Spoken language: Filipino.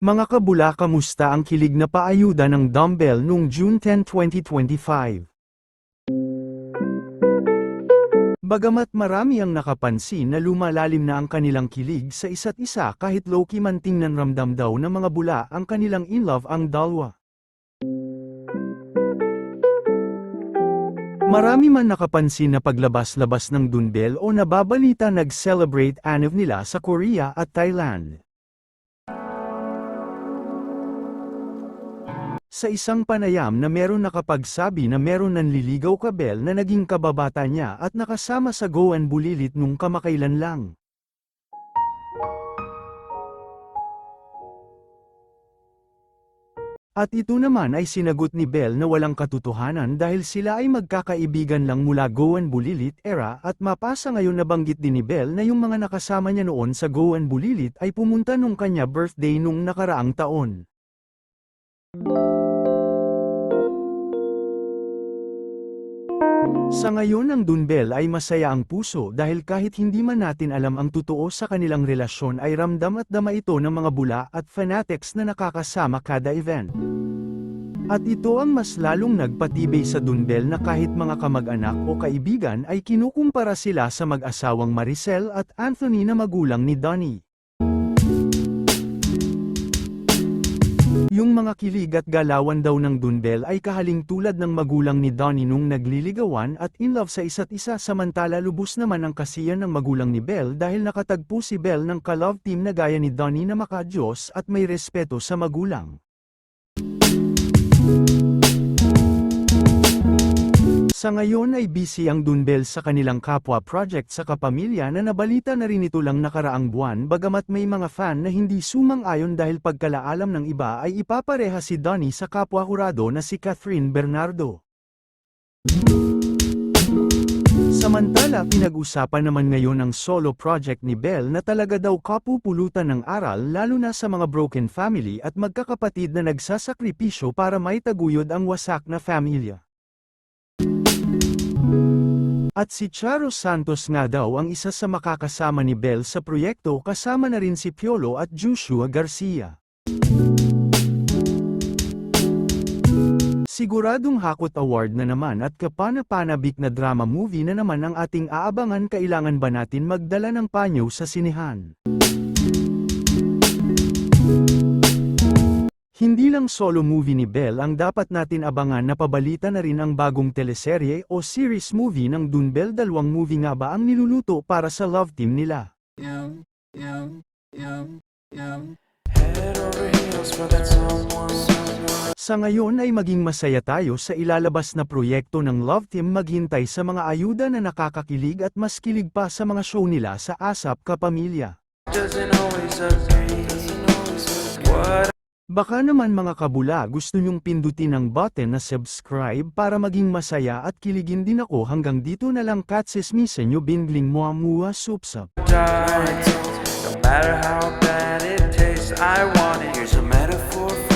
Mga kabula, kamusta ang kilig na paayuda ng dumbbell noong June 10, 2025? Bagamat marami ang nakapansin na lumalalim na ang kanilang kilig sa isa't isa kahit low-key man tingnan, ramdam daw ng mga bula ang kanilang in-love ang dalawa. Marami man nakapansin na paglabas-labas ng dumbbell o nababalita nag-celebrate anniv nila sa Korea at Thailand. Sa isang panayam na meron nakapagsabi na meron nanliligaw kabel na naging kababata niya at nakasama sa Goan Bulilit nung kamakailan lang. At ito naman ay sinagot ni Bell na walang katotohanan dahil sila ay magkakaibigan lang mula Goan Bulilit era at mapasa ngayon. Nabanggit din ni Bell na yung mga nakasama niya noon sa Goan Bulilit ay pumunta nung kanya birthday nung nakaraang taon. Sa ngayon ang dumbbell ay masaya ang puso dahil kahit hindi man natin alam ang totoo sa kanilang relasyon ay ramdam at dama ito ng mga bula at fanatics na nakakasama kada event. At ito ang mas lalong nagpatibay sa dumbbell na kahit mga kamag-anak o kaibigan ay kinukumpara sila sa mag-asawang Maricel at Anthony na magulang ni Donnie. Yung mga kilig at galawan daw ng dumbbell ay kahaling tulad ng magulang ni Donnie nung nagliligawan at in love sa isa't isa, samantala lubos naman ang kasiyan ng magulang ni Bell dahil nakatagpo si Bell ng ka-love team na gaya ni Donnie na maka-Diyos at may respeto sa magulang. Sa ngayon ay busy ang dumbbell sa kanilang kapwa project sa kapamilya na nabalita na rin ito lang nakaraang buwan, bagamat may mga fan na hindi sumang-ayon dahil pagkalaalam ng iba ay ipapareha si Donnie sa kapwa hurado na si Catherine Bernardo. Samantala pinag-usapan naman ngayon ang solo project ni Bell na talaga daw kapupulutan ng aral lalo na sa mga broken family at magkakapatid na nagsasakripisyo para maitaguyod ang wasak na pamilya. At si Charo Santos nga daw ang isa sa makakasama ni Bell sa proyekto, kasama na rin si Piolo at Joshua Garcia. Siguradong hakot award na naman at kapana-panabik na drama movie na naman ang ating aabangan. Kailangan ba natin magdala ng panyo sa sinehan? Hindi lang solo movie ni Bell ang dapat natin abangan, na pabalita na rin ang bagong teleserye o series movie ng dumbbell. Dalawang movie nga ba ang niluluto para sa love team nila? Sa ngayon ay maging masaya tayo sa ilalabas na proyekto ng love team. Maghintay sa mga ayuda na nakakakilig at mas kilig pa sa mga show nila sa ASAP Kapamilya. Baka naman mga kabula gusto nyong pindutin ang button na subscribe para maging masaya at kiligin din ako. Hanggang dito na lang, katsismisan nyo, bingling mua supsap. No matter how bad it tastes, I want it. Here's a metaphor